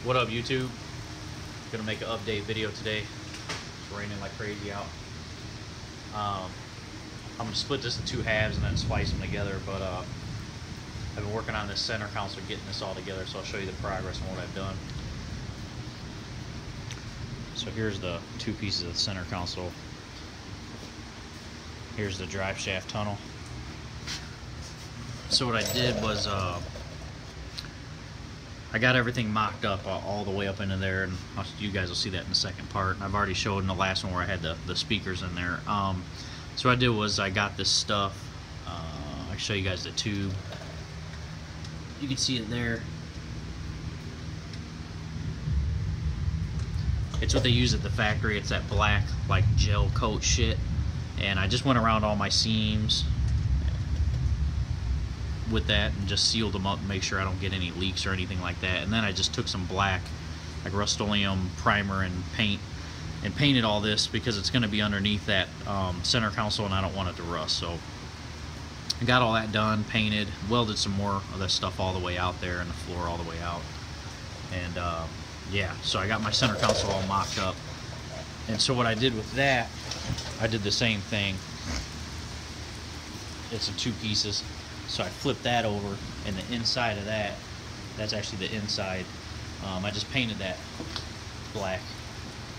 What up, YouTube? Gonna make an update video today. It's raining like crazy out. I'm gonna split this in two halves and then splice them together, but I've been working on this center console, getting this all together, so I'll show you the progress and what I've done. So here's the two pieces of the center console. Here's the drive shaft tunnel. So what I did was I got everything mocked up all the way up into there, and you guys will see that in the second part. I've already showed in the last one where I had the speakers in there. So what I did was I got this stuff. I'll show you guys the tube. You can see it there. It's what they use at the factory. It's that black like gel coat shit. And I just went around all my seams with that and just sealed them up and make sure I don't get any leaks or anything like that. And then I just took some black, like Rust-Oleum primer and paint, and painted all this because it's going to be underneath that center console and I don't want it to rust. So I got all that done, painted, welded some more of that stuff all the way out there and the floor all the way out. And yeah, so I got my center console all mocked up. And so what I did with that, I did the same thing. It's in two pieces. So I flipped that over, and the inside of that, that's actually the inside. I just painted that black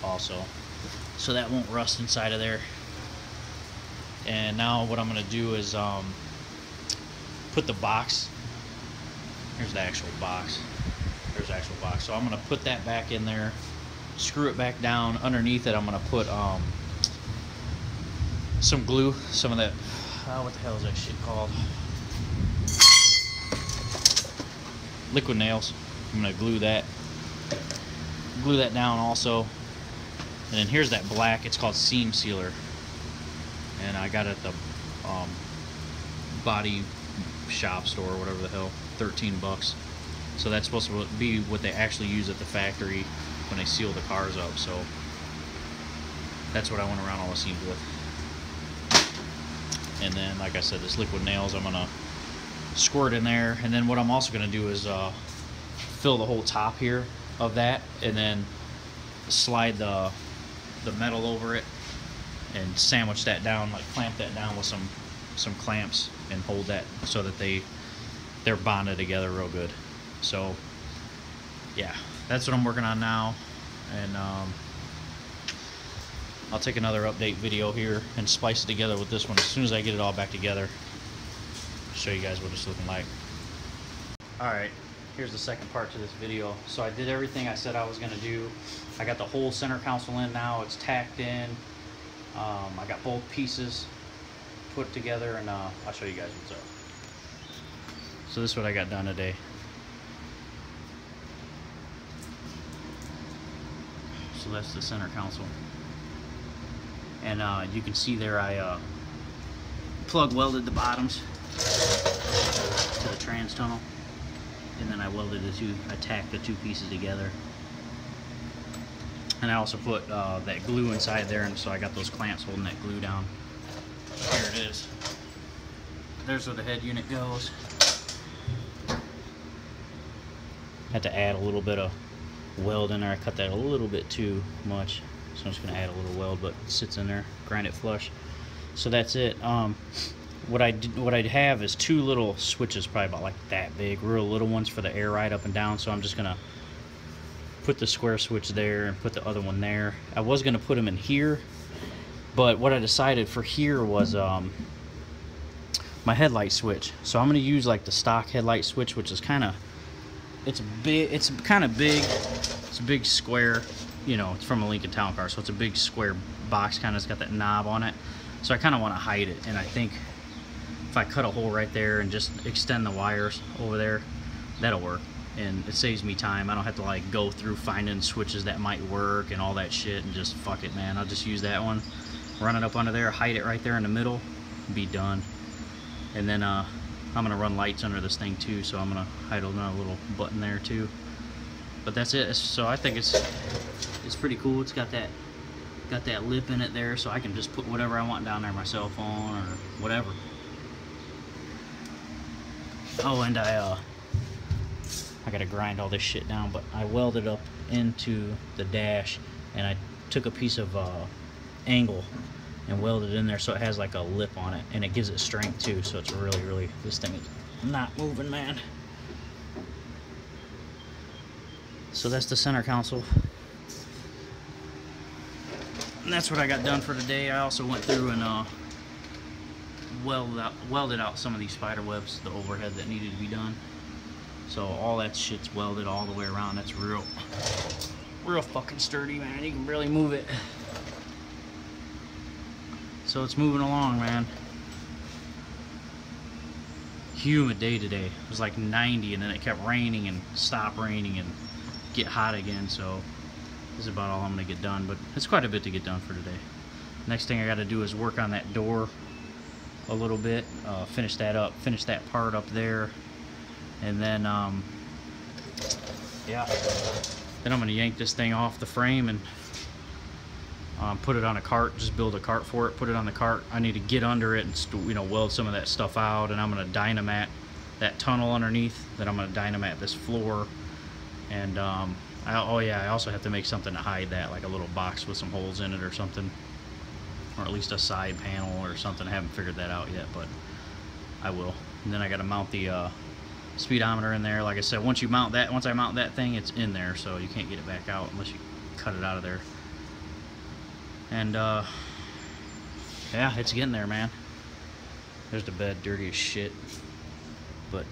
also, so that won't rust inside of there. And now what I'm going to do is put the box. Here's the actual box. There's the actual box. So I'm going to put that back in there, screw it back down. Underneath it, I'm going to put some glue, some of that, what the hell is that shit called? Liquid nails. I'm going to glue that down also. And then here's that black, it's called seam sealer, and I got it at the body shop store or whatever the hell, 13 bucks. So that's supposed to be what they actually use at the factory when they seal the cars up. So that's what I went around all the seams with. And then, like I said, this liquid nails, I'm gonna squirt in there. And then what I'm also gonna do is fill the whole top here of that, and then slide the metal over it and sandwich that down, like clamp that down with some clamps and hold that so that they're bonded together real good. So yeah, that's what I'm working on now. And I'll take another update video here and splice it together with this one as soon as I get it all back together. Show you guys what it's looking like. Alright, here's the second part to this video. So I did everything I said I was going to do. I got the whole center console in now. It's tacked in. I got both pieces put together, and I'll show you guys what's up. So this is what I got done today. So that's the center console. And you can see there I plug welded the bottoms to the trans tunnel, and then I welded I tacked the two pieces together. And I also put that glue inside there, and so I got those clamps holding that glue down. Here it is. There's where the head unit goes. Had to add a little bit of weld in there. I cut that a little bit too much, so I'm just going to add a little weld, but it sits in there, grind it flush. So that's it. What I have is two little switches, probably about like that big, real little ones for the air ride up and down. So I'm just gonna put the square switch there and put the other one there. I was gonna put them in here, but what I decided for here was my headlight switch. So I'm gonna use like the stock headlight switch, which is it's big. It's kind of big. It's a big square. You know, it's from a Lincoln Town Car, so it's a big square box. Kind of, it's got that knob on it. So I kind of want to hide it, and I think if I cut a hole right there and just extend the wires over there, that'll work, and it saves me time. I don't have to like go through finding switches that might work and all that shit, and just fuck it, man. I'll just use that one, run it up under there, hide it right there in the middle, be done. And then I'm gonna run lights under this thing too, so I'm gonna hide another little button there too. But that's it. So I think it's pretty cool. It's got that lip in it there, so I can just put whatever I want down there, my cell phone or whatever. Oh, and I gotta grind all this shit down, but I welded up into the dash, and I took a piece of angle and welded it in there so it has like a lip on it, and it gives it strength too, so it's really, this thing is not moving, man. So that's the center console. And that's what I got done for today. I also went through and welded out some of these spider webs, the overhead that needed to be done. So all that shit's welded all the way around. That's real fucking sturdy, man. You can barely move it. So it's moving along, man. Humid day today. It was like 90, and then it kept raining and stopped raining and get hot again. So this is about all I'm gonna get done, but it's quite a bit to get done for today. Next thing I got to do is work on that door a little bit, finish that up, finish that part up there, and then yeah, then I'm gonna yank this thing off the frame and put it on a cart. Just build a cart for it, put it on the cart. I need to get under it and weld some of that stuff out, and I'm gonna dynamat that tunnel underneath. Then I'm gonna dynamat this floor, and oh yeah, I also have to make something to hide that, like a little box with some holes in it or something, or at least a side panel or something. I haven't figured that out yet, but I will. And then I got to mount the speedometer in there. Like I said, once I mount that thing, it's in there, so you can't get it back out unless you cut it out of there. And yeah, it's getting there, man. There's the bed, dirty as shit, but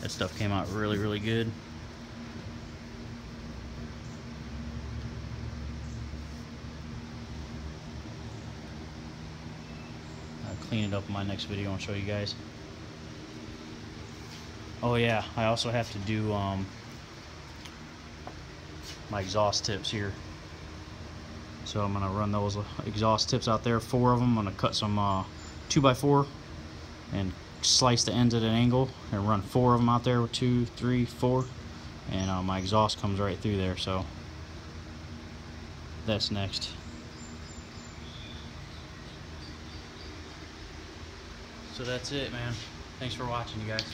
that stuff came out really good. Clean it up in my next video and show you guys. Oh yeah, I also have to do my exhaust tips here. So I'm gonna run those exhaust tips out there, 4 of them. I'm gonna cut some 2x4 and slice the ends at an angle and run 4 of them out there with 2, 3, 4, and my exhaust comes right through there. So that's next. So that's it, man. Thanks for watching, you guys.